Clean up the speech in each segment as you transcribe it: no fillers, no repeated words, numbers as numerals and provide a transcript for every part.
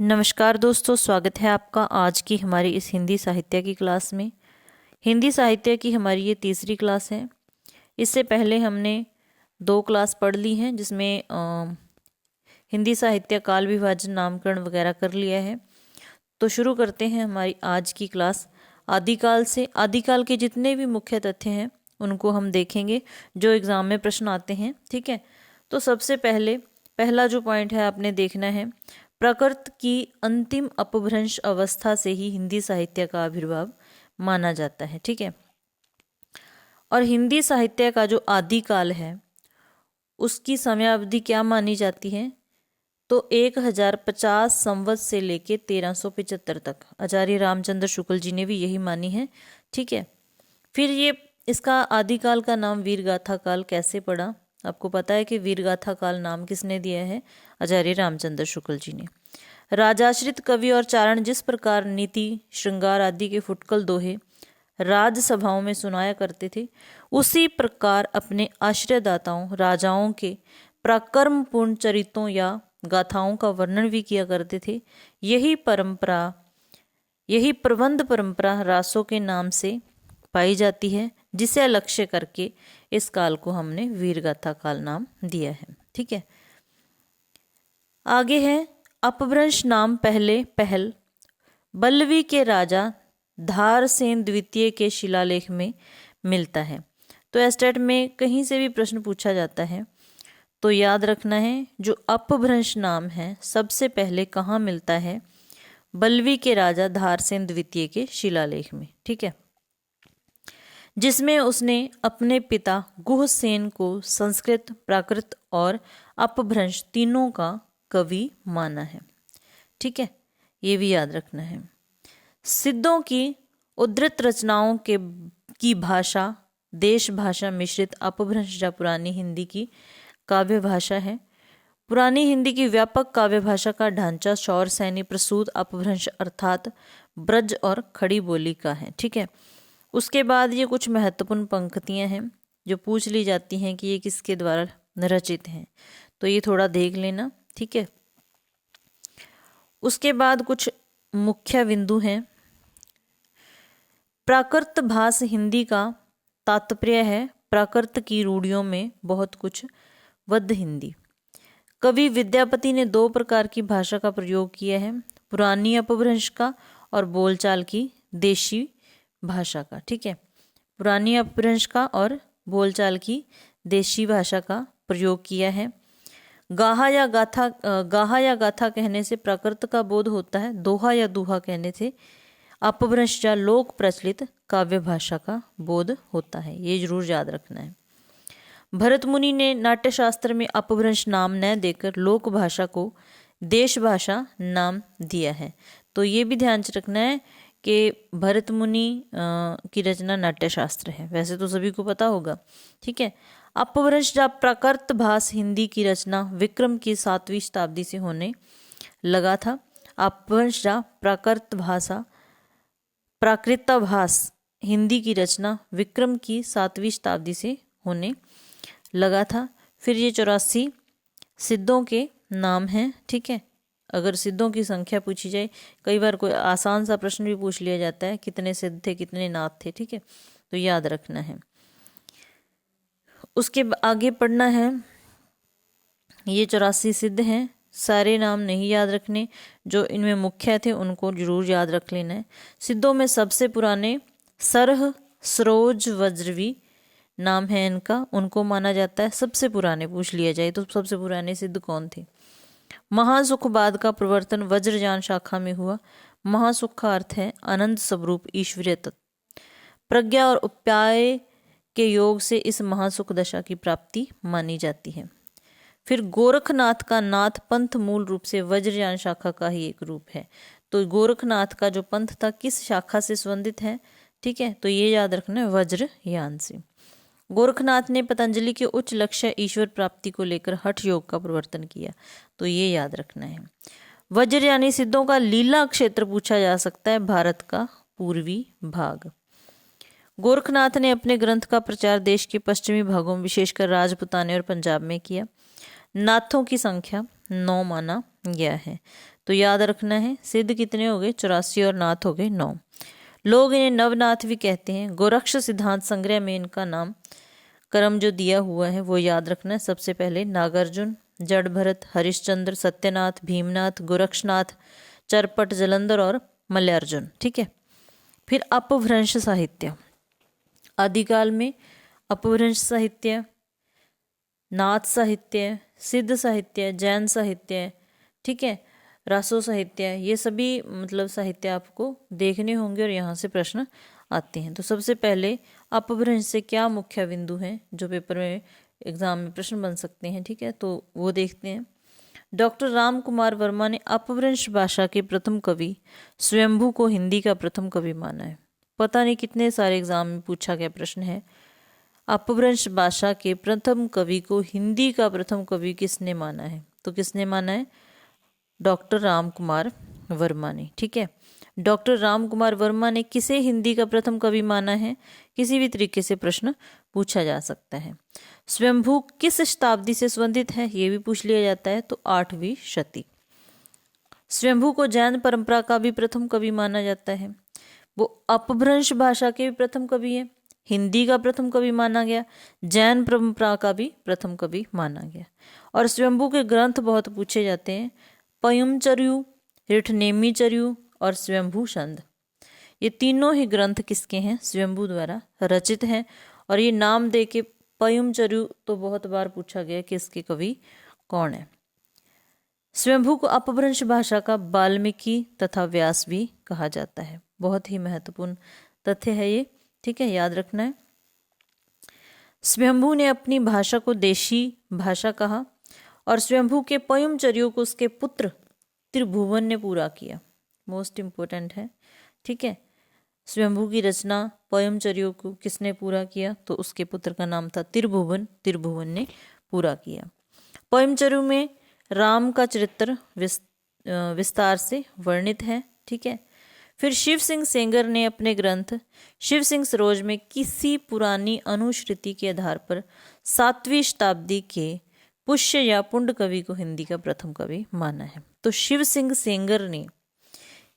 नमस्कार दोस्तों, स्वागत है आपका आज की हमारी इस हिंदी साहित्य की क्लास में। हिंदी साहित्य की हमारी ये तीसरी क्लास है। इससे पहले हमने 2 क्लास पढ़ ली हैं जिसमें हिंदी साहित्य काल विभाजन नामकरण वगैरह कर लिया है। तो शुरू करते हैं हमारी आज की क्लास आदिकाल से। आदिकाल के जितने भी मुख्य तथ्य हैं उनको हम देखेंगे जो एग्ज़ाम में प्रश्न आते हैं। ठीक है, तो सबसे पहला जो पॉइंट है आपने देखना है, प्रकृति की अंतिम अपभ्रंश अवस्था से ही हिंदी साहित्य का आविर्भाव माना जाता है। ठीक है, और हिंदी साहित्य का जो आदिकाल है उसकी समयावधि क्या मानी जाती है, तो 1050 संवत से लेके 1375 तक। आचार्य रामचंद्र शुक्ल जी ने भी यही मानी है। ठीक है, फिर ये इसका आदिकाल का नाम वीरगाथा काल कैसे पड़ा? आपको पता है कि वीरगाथा काल नाम किसने दिया है? आचार्य रामचंद्र शुक्ल जी ने। राजाश्रित कवि और चारण जिस प्रकार नीति श्रृंगार आदि के फुटकल दोहे राजसभाओं में सुनाया करते थे, उसी प्रकार अपने आश्रयदाताओं राजाओं के पराक्रमपूर्ण चरित्रों या गाथाओं का वर्णन भी किया करते थे। यही प्रबंध परंपरा रासों के नाम से पाई जाती है, जिसे लक्ष्य करके इस काल को हमने वीरगाथा काल नाम दिया है। ठीक है, आगे है अपभ्रंश नाम पहल बल्लवी के राजा धारसेन द्वितीय के शिलालेख में मिलता है। तो एस्टेट में कहीं से भी प्रश्न पूछा जाता है तो याद रखना है, जो अपभ्रंश नाम है सबसे पहले कहाँ मिलता है? बल्लवी के राजा धारसेन द्वितीय के शिलालेख में। ठीक है, जिसमें उसने अपने पिता गुहसेन को संस्कृत, प्राकृत और अपभ्रंश तीनों का कवि माना है। ठीक है, ये भी याद रखना है। सिद्धों की उद्धृत रचनाओं की भाषा देश भाषा मिश्रित अपभ्रंश या पुरानी हिंदी की काव्य भाषा है। पुरानी हिंदी की व्यापक काव्य भाषा का ढांचा शौर सैनी प्रसूत अपभ्रंश अर्थात ब्रज और खड़ी बोली का है। ठीक है, उसके बाद ये कुछ महत्वपूर्ण पंक्तियां हैं जो पूछ ली जाती हैं कि ये किसके द्वारा रचित हैं, तो ये थोड़ा देख लेना। ठीक है, उसके बाद कुछ मुख्य बिंदु हैं। प्राकृत भाष हिंदी का तात्पर्य है प्राकृत की रूढ़ियों में बहुत कुछ वद्ध हिंदी। कवि विद्यापति ने 2 प्रकार की भाषा का प्रयोग किया है, पुरानी अपभ्रंश का और बोलचाल की देशी भाषा का। ठीक है, पुरानी अपभ्रंश का और बोलचाल की देशी भाषा का प्रयोग किया है। गाहा या गाथा कहने से प्राकृत का बोध होता है। दोहा या दुहा कहने से अपभ्रंश या लोक प्रचलित काव्य भाषा का बोध होता है। ये जरूर याद रखना है। भरत मुनि ने नाट्यशास्त्र में अपभ्रंश नाम न देकर लोक भाषा को देश भाषा नाम दिया है। तो ये भी ध्यान रखना है कि भरत मुनि की रचना नाट्यशास्त्र है, वैसे तो सभी को पता होगा। ठीक है, अपभ्रंश या प्राकृत भाष हिंदी की रचना विक्रम की 7वीं शताब्दी से होने लगा था। अपभ्रंश या प्राकृतभाष हिंदी की रचना विक्रम की 7वीं शताब्दी से होने लगा था। फिर ये 84 सिद्धों के नाम हैं। ठीक है, अगर सिद्धों की संख्या पूछी जाए, कई बार कोई आसान सा प्रश्न भी पूछ लिया जाता है, कितने सिद्ध थे, कितने नाथ थे। ठीक है, तो याद रखना है। उसके आगे पढ़ना है, ये 84 सिद्ध हैं, सारे नाम नहीं याद रखने, जो इनमें मुख्य थे उनको जरूर याद रख लेना है। सिद्धों में सबसे पुराने सरह सरोज वज्रवी नाम है इनका, उनको माना जाता है सबसे पुराने। पूछ लिया जाए तो सबसे पुराने सिद्ध कौन थे? महासुखवाद का प्रवर्तन वज्रयान शाखा में हुआ। महासुख का अर्थ है आनंद स्वरूप ईश्वरीय तत्व। प्रज्ञा और उपाय के योग से इस महासुख दशा की प्राप्ति मानी जाती है। फिर गोरखनाथ का नाथ पंथ मूल रूप से वज्रयान शाखा का ही एक रूप है। तो गोरखनाथ का जो पंथ था किस शाखा से संबंधित है? ठीक है, तो ये याद रखना है, वज्रयान से। गोरखनाथ ने पतंजलि के उच्च लक्ष्य ईश्वर प्राप्ति को लेकर हठ योग का प्रवर्तन किया, तो ये याद रखना है। वज्रयानी सिद्धों का लीला क्षेत्र पूछा जा सकता है, भारत का पूर्वी भाग। गोरखनाथ ने अपने ग्रंथ का प्रचार देश के पश्चिमी भागों में विशेषकर राजपुताने और पंजाब में किया। नाथों की संख्या 9 माना गया है। तो याद रखना है, सिद्ध कितने हो गए? 84 और नाथ हो गए 9। लोग इन्हें नवनाथ भी कहते हैं। गोरक्ष सिद्धांत संग्रह में इनका नाम क्रम जो दिया हुआ है वो याद रखना है। सबसे पहले नागार्जुन, जड़ भरत, हरिश्चंद्र, सत्यनाथ, भीमनाथ, गोरक्षनाथ, चरपट, जलंधर और मल्यार्जुन। ठीक है। फिर अपभ्रंश साहित्य, आदिकाल में अपभ्रंश साहित्य, नाथ साहित्य, सिद्ध साहित्य, जैन साहित्य, ठीक है, रासो साहित्य, ये सभी मतलब साहित्य आपको देखने होंगे और यहाँ से प्रश्न आते हैं। तो सबसे पहले अपभ्रंश से क्या मुख्य बिंदु हैं जो पेपर में एग्जाम में प्रश्न बन सकते हैं, ठीक है, तो वो देखते हैं। डॉक्टर राम कुमार वर्मा ने अपभ्रंश भाषा के प्रथम कवि स्वयंभू को हिंदी का प्रथम कवि माना है। पता नहीं कितने सारे एग्जाम में पूछा गया प्रश्न है। अपभ्रंश भाषा के प्रथम कवि को हिंदी का प्रथम कवि किसने माना है? तो किसने माना है? डॉक्टर राम कुमार वर्मा ने। ठीक है, डॉक्टर राम कुमार वर्मा ने किसे हिंदी का प्रथम कवि माना है? किसी भी तरीके से प्रश्न पूछा जा सकता है। स्वयंभू किस शताब्दी से संबंधित है? ये भी पूछ लिया जाता है, तो 8वीं शती। स्वयंभू को जैन परंपरा का भी प्रथम कवि माना जाता है। वो अपभ्रंश भाषा के भी प्रथम कवि है, हिंदी का प्रथम कवि माना गया, जैन परंपरा का भी प्रथम कवि माना गया। और स्वयंभू के ग्रंथ बहुत पूछे जाते हैं, पयुमचर्यु, रिठनेमीचर्यु और स्वयंभू छंद। ये तीनों ही ग्रंथ किसके हैं? स्वयंभू द्वारा रचित हैं। और ये नाम दे के पयुमचर्यु तो बहुत बार पूछा गया कि इसके कवि कौन है। स्वयंभू को अपभ्रंश भाषा का वाल्मीकि तथा व्यास भी कहा जाता है। बहुत ही महत्वपूर्ण तथ्य है ये, ठीक है, याद रखना है। स्वयंभू ने अपनी भाषा को देशी भाषा कहा और स्वयंभू के पयुमचर्यों को उसके पुत्र त्रिभुवन ने पूरा किया। मोस्ट इंपोर्टेंट है, ठीक है। स्वयंभू की रचना पयमचर्यों को किसने पूरा किया? तो उसके पुत्र का नाम था त्रिभुवन, त्रिभुवन ने पूरा किया। पयमचर्यों में राम का चरित्र विस्तार से वर्णित है, ठीक है। फिर शिव सिंह सेंगर ने अपने ग्रंथ शिव सिंह सरोज में किसी पुरानी अनुश्रुति के आधार पर 7वीं शताब्दी के पुष्य या पुंड कवि को हिंदी का प्रथम कवि माना है। तो शिव सिंह सेंगर ने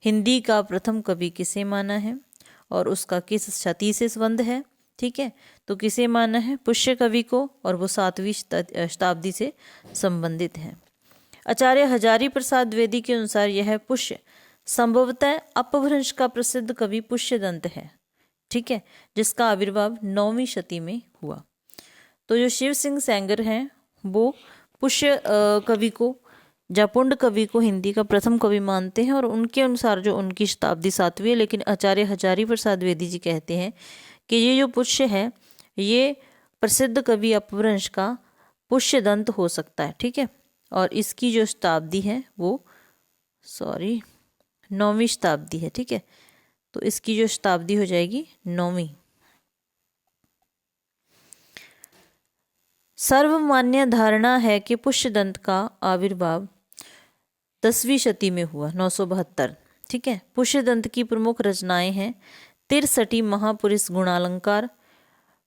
हिंदी का प्रथम कवि किसे माना है और उसका किस शती से संबंध है, ठीक है, तो किसे माना है? पुष्य कवि को, और वो 7वीं शताब्दी से संबंधित है। आचार्य हजारी प्रसाद द्विवेदी के अनुसार यह पुष्य संभवतः अपभ्रंश का प्रसिद्ध कवि पुष्यदंत है, ठीक है, जिसका आविर्भाव 9वीं शती में हुआ। तो जो शिव सिंह सेंगर हैं वो पुष्य कवि को, जापुंड कवि को हिंदी का प्रथम कवि मानते हैं और उनके अनुसार जो उनकी शताब्दी 7वीं है। लेकिन आचार्य हजारी प्रसाद द्विवेदी जी कहते हैं कि ये जो पुष्य है ये प्रसिद्ध कवि अपभ्रंश का पुष्यदंत हो सकता है, ठीक है, और इसकी जो शताब्दी है वो 9वीं शताब्दी है, ठीक है, तो इसकी जो शताब्दी हो जाएगी 9वीं। सर्वमान्य धारणा है कि पुष्यदंत का आविर्भाव 10वीं शती में हुआ, 972, ठीक है। पुष्यदंत की प्रमुख रचनाएं हैं 63 महापुरुष गुणालंकार,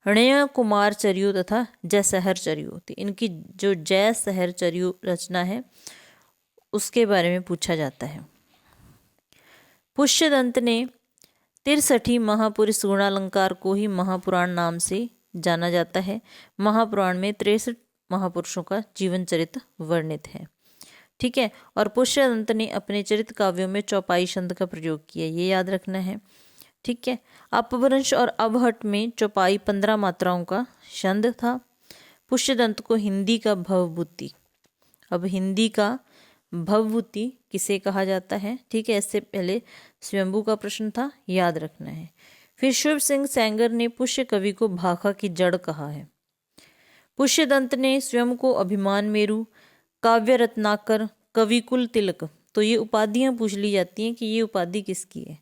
णय कुमार चर्यु तथा जयसहर चर्यु। तो इनकी जो जयसहर चर्यु रचना है उसके बारे में पूछा जाता है। पुष्यदंत ने 63 महापुरुष गुणालंकार को ही महापुराण नाम से जाना जाता है। महापुराण में 63 महापुरुषों का जीवन चरित्र वर्णित है, ठीक है, और पुष्यदंत ने अपने चरित्र काव्यों में चौपाई छंद का प्रयोग किया, ये याद रखना है, ठीक है। अपभ्रंश और अबहट में चौपाई 15 मात्राओं का छंद था। पुष्यदंत को हिंदी का भवभूति, अब हिंदी का भवभूति किसे कहा जाता है, ठीक है, इससे पहले स्वयंभू का प्रश्न था, याद रखना है। फिर शिव सिंह सेंगर ने पुष्य कवि को भाखा की जड़ कहा है। पुष्यदंत ने स्वयं को अभिमान मेरु, काव्य रत्नाकर, कविकुल तिलक, तो ये उपाधियां पूछ ली जाती हैं कि ये उपाधि किसकी है,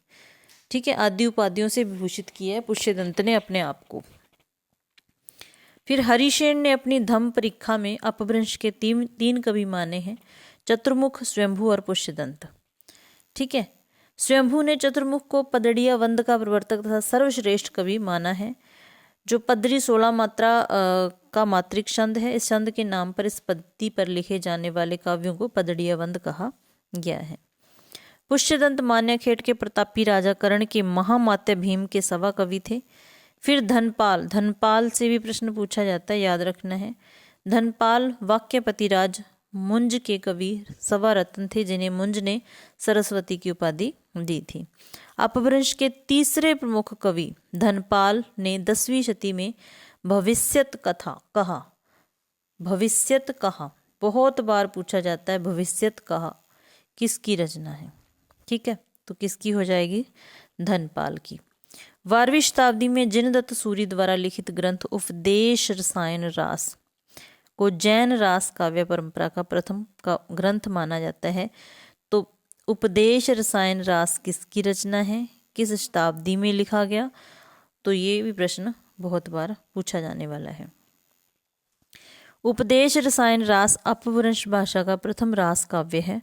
ठीक है, आदि उपाधियों से विभूषित किया है पुष्यदंत ने अपने आप को। फिर हरिसेन ने अपनी धम्म परीक्षा में अपभ्रंश के तीन कवि माने हैं, चतुर्मुख, स्वयंभू और पुष्यदंत, ठीक है। स्वयंभू ने चतुर्मुख को पदड़िया वंद का प्रवर्तक तथा सर्वश्रेष्ठ कवि माना है। जो पदरी 16 मात्रा का मात्रिक छंद है। इस छंद के नाम पर इस पद्धति पर लिखे जाने वाले काव्यों को पदड़ीय वंद कहा गया है। पुष्यदंत मान्यखेट के प्रतापी राजा कर्ण के महामात्य भीम के सवा कवि थे। फिर धनपाल, धनपाल से भी प्रश्न पूछा जाता है, याद रखना है। धनपाल वाक्यपतिराज मुंज के कवि सवा रत्न थे, जिन्हें मुंज ने सरस्वती की उपाधि दी थी। अपभ्रंश के तीसरे प्रमुख कवि धनपाल ने 10वीं शती में भविष्यत कथा कहा। भविष्यत कहा बहुत बार पूछा जाता है, भविष्यत कहा किसकी रचना है? ठीक है, तो किसकी हो जाएगी? धनपाल की। 12वीं शताब्दी में जिनदत्त सूरी द्वारा लिखित ग्रंथ उपदेश रसायन रास को जैन रास काव्य परंपरा का प्रथम का ग्रंथ माना जाता है। तो उपदेश रसायन रास किसकी रचना है, किस शताब्दी में लिखा गया? तो ये भी प्रश्न बहुत बार पूछा जाने वाला है। उपदेश रसायन रास अपभ्रंश भाषा का प्रथम रास काव्य है।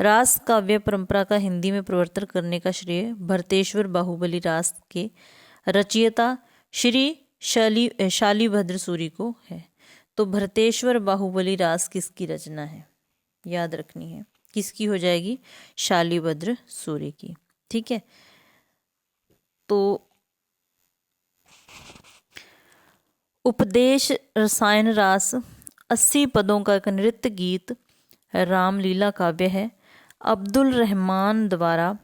रास काव्य परंपरा का हिंदी में प्रवर्तन करने का श्रेय भरतेश्वर बाहुबली रास के रचयिता श्री शालीभद्र सूरी को है। तो भरतेश्वर बाहुबली रास किसकी रचना है? याद रखनी है, किसकी हो जाएगी? शालीभद्र सूरी की। ठीक है, तो उपदेश रसायन रास 80 पदों का एक नृत्य गीत रामलीला काव्य है। अब्दुल रहमान द्वारा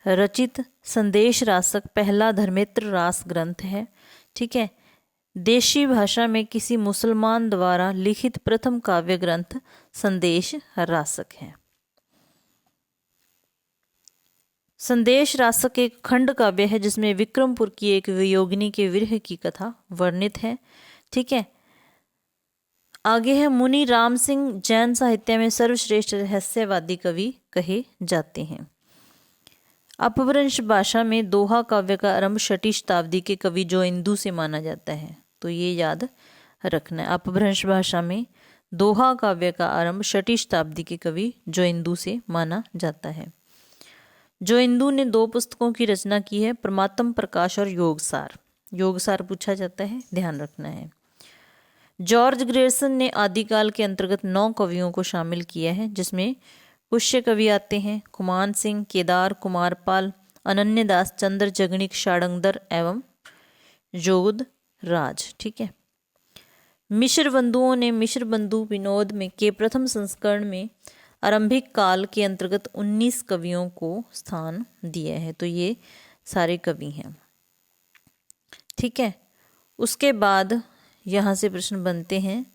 रचित संदेश रासक पहला धर्मेत्र रास ग्रंथ है। ठीक है, देशी भाषा में किसी मुसलमान द्वारा लिखित प्रथम काव्य ग्रंथ संदेश रासक है। संदेश रासक एक खंड काव्य है जिसमें विक्रमपुर की एक वियोगिनी के विरह की कथा वर्णित है। ठीक है, आगे है मुनि राम सिंह जैन साहित्य में सर्वश्रेष्ठ रहस्यवादी कवि कहे जाते हैं। अपभ्रंश भाषा में दोहा काव्य का आरंभ 6वीं शताब्दी के कवि जोइंदू से माना जाता है। तो ये याद रखना है, अपभ्रंश भाषा में दोहा काव्य का आरंभ 6वीं शताब्दी के कवि जोइंदू से माना जाता है। जोइंदू ने 2 पुस्तकों की रचना की है, परमात्म प्रकाश और योगसार। योगसार पूछा जाता है, ध्यान रखना है। जॉर्ज ग्रेसन ने आदिकाल के अंतर्गत 9 कवियों को शामिल किया है, जिसमें पुष्य कवि आते हैं कुमान सिंह, केदार, कुमारपाल, अनन्यदास, चंद्र, जगणिक, षाडंगर एवं जोध राज। ठीक है, मिश्र बंधुओं ने मिश्र बंधु विनोद में के प्रथम संस्करण में आरंभिक काल के अंतर्गत 19 कवियों को स्थान दिया है। तो ये सारे कवि हैं। ठीक है, उसके बाद यहाँ से प्रश्न बनते हैं।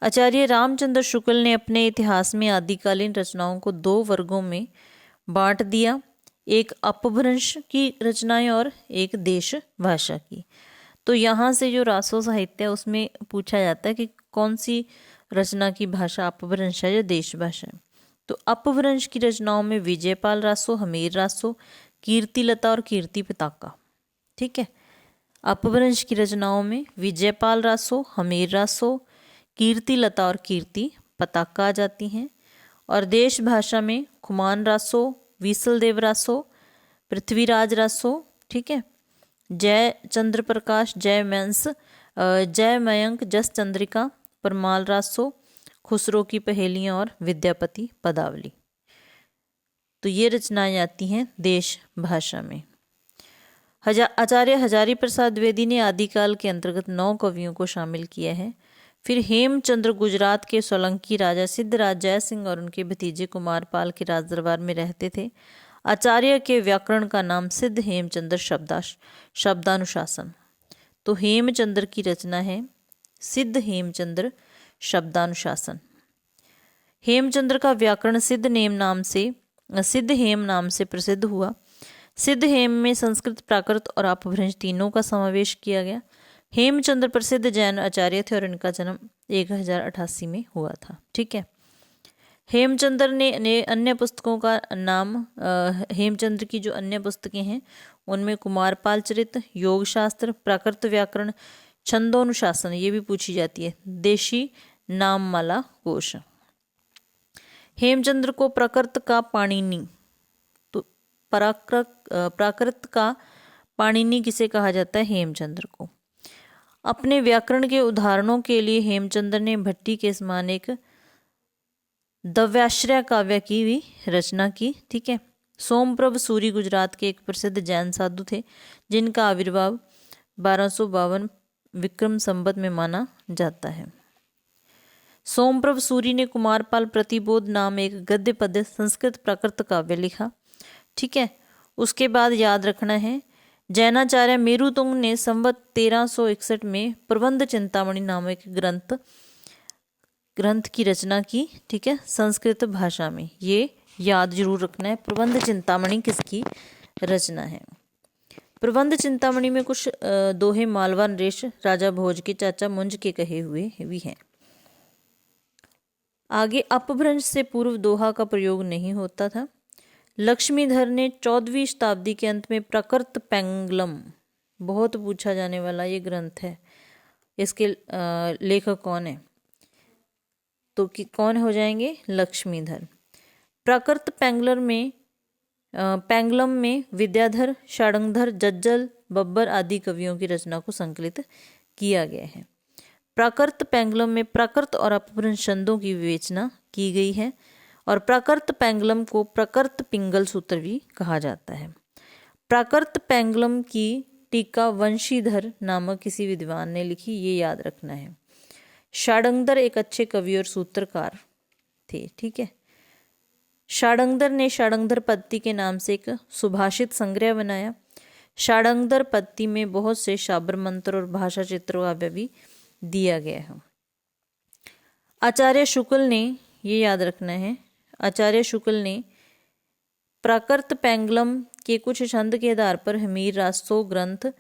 आचार्य रामचंद्र शुक्ल ने अपने इतिहास में आदिकालीन रचनाओं को 2 वर्गों में बांट दिया, एक अपभ्रंश की रचनाएं और एक देश भाषा की। तो यहाँ से जो रासो साहित्य है उसमें पूछा जाता है कि कौन सी रचना की भाषा अपभ्रंश है या देश भाषा है। तो अपभ्रंश की रचनाओं में विजयपाल रासो, हमीर रासो, कीर्तिलता और कीर्ति पताका। ठीक है, अपभ्रंश की रचनाओं में विजयपाल रासो, हमीर रासो, कीर्तिलता और कीर्ति पताका आ जाती हैं। और देश भाषा में खुमान रासो, वीसलदेव रासो, पृथ्वीराज रासो। ठीक है, जय चंद्र प्रकाश, जय मेंस, जय मयंक, जस चंद्रिका, परमाल रासो, खुसरो की पहेलियां और विद्यापति पदावली। तो ये रचनाएं आती हैं देश भाषा में। आचार्य हजारी प्रसाद द्विवेदी ने आदिकाल के अंतर्गत 9 कवियों को शामिल किया है। फिर हेमचंद्र गुजरात के सोलंकी राजा सिद्धराज जयसिंह और उनके भतीजे कुमारपाल के राजदरबार में रहते थे। आचार्य के व्याकरण का नाम सिद्ध हेमचंद्र शब्दानुशासन। तो हेमचंद्र की रचना है सिद्ध हेमचंद्र शब्दानुशासन। हेमचंद्र का व्याकरण सिद्ध हेम नाम से प्रसिद्ध हुआ। सिद्ध हेम में संस्कृत, प्राकृत और अपभ्रंश तीनों का समावेश किया गया। हेमचंद्र प्रसिद्ध जैन आचार्य थे और इनका जन्म 1088 में हुआ था। ठीक है, हेमचंद्र ने अन्य पुस्तकों का नाम हेमचंद्र की जो अन्य पुस्तकें हैं उनमें कुमारपाल चरित, योग शास्त्र, प्राकृत व्याकरण, छंदोनुशासन ये भी पूछी जाती है, देशी नाममाला कोश। हेमचंद्र को प्राकृत का पाणिनि, तो प्राकृत का पाणिनि किसे कहा जाता है? हेमचंद्र को। अपने व्याकरण के उदाहरणों के लिए हेमचंद्र ने भट्टी के समान एक दव्याश्रय काव्य की भी रचना की। ठीक है। सोमप्रभ सूरी गुजरात के एक प्रसिद्ध जैन साधु थे जिनका आविर्भाव 1252 विक्रम संवत में माना जाता है। सोमप्रभ सूरी ने कुमारपाल प्रतिबोध नाम एक गद्य पद्य संस्कृत प्राकृत काव्य लिखा। ठीक है। उसके बाद याद रखना है जैनाचार्य मेरुतुंग ने संवत 1361 में प्रबंध चिंतामणि नामक ग्रंथ की रचना की। ठीक है, संस्कृत भाषा में। ये याद जरूर रखना है, प्रबंध चिंतामणि किसकी रचना है। प्रबंध चिंतामणि में कुछ दोहे मालवा नरेश राजा भोज के चाचा मुंज के कहे हुए भी हैं। आगे अपभ्रंश से पूर्व दोहा का प्रयोग नहीं होता था। लक्ष्मीधर ने 14वीं शताब्दी के अंत में प्रकृत पेंगलम, बहुत पूछा जाने वाला ये ग्रंथ है, इसके लेखक कौन है, तो कि कौन हो जाएंगे, लक्ष्मीधर। प्राकृत पेंगलम में विद्याधर, षडंगधर, जज्जल, बब्बर आदि कवियों की रचना को संकलित किया गया है। प्राकृत पेंगलम में प्राकृत और अपभ्रंश छंदों की विवेचना की गई है और प्राकृत पेंगलम को प्राकृत पिंगल सूत्र भी कहा जाता है। प्राकृत पेंगलम की टीका वंशीधर नामक किसी विद्वान ने लिखी, ये याद रखना है। षडंगधर एक अच्छे कवि और सूत्रकार थे। ठीक है। षडंगधर ने षडंगधर पत्ती के नाम से एक सुभाषित संग्रह बनाया। षडंगधर पत्ती में बहुत से शाबर मंत्र और भाषा चित्रों का भी दिया गया है। आचार्य शुक्ल ने, ये याद रखना है, आचार्य शुक्ल ने प्राकृत पेंगलम के कुछ छंद के आधार पर हमीर रासो ग्रंथ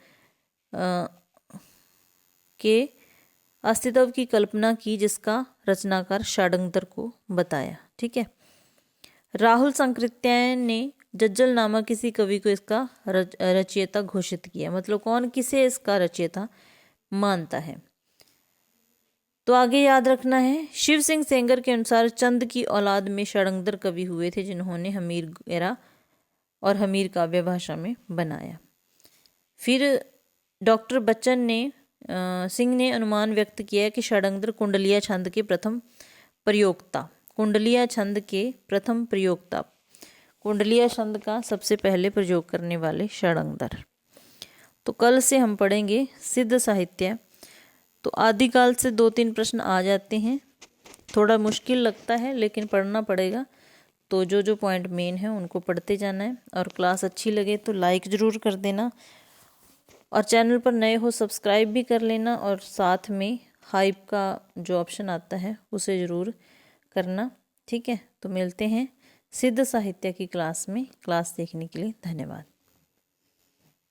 के अस्तित्व की कल्पना की, जिसका रचनाकार षडंगधर को बताया। ठीक है। राहुल संकृत्यायन ने जज्जल नामक किसी कवि को इसका रचयिता घोषित किया। मतलब कौन किसे इसका रचयिता मानता है। तो आगे याद रखना है, शिव सिंह सेंगर के अनुसार चंद की औलाद में षडंगधर कवि हुए थे जिन्होंने हमीर एरा और हमीर काव्य भाषा में बनाया। फिर डॉक्टर बच्चन ने सिंह ने अनुमान व्यक्त किया कि षडंगधर कुंडलिया छंद के प्रथम प्रयोक्ता, कुंडलिया छंद के प्रथम प्रयोक्ता, कुंडलिया छंद का सबसे पहले प्रयोग करने वाले षडंगधर। तो कल से हम पढ़ेंगे सिद्ध साहित्य। तो आदिकाल से 2-3 प्रश्न आ जाते हैं, थोड़ा मुश्किल लगता है लेकिन पढ़ना पड़ेगा। तो जो जो पॉइंट मेन है उनको पढ़ते जाना है। और क्लास अच्छी लगे तो लाइक ज़रूर कर देना, और चैनल पर नए हो सब्सक्राइब भी कर लेना, और साथ में हाइप का जो ऑप्शन आता है उसे ज़रूर करना। ठीक है। तो मिलते हैं सिद्ध साहित्य की क्लास में। क्लास देखने के लिए धन्यवाद।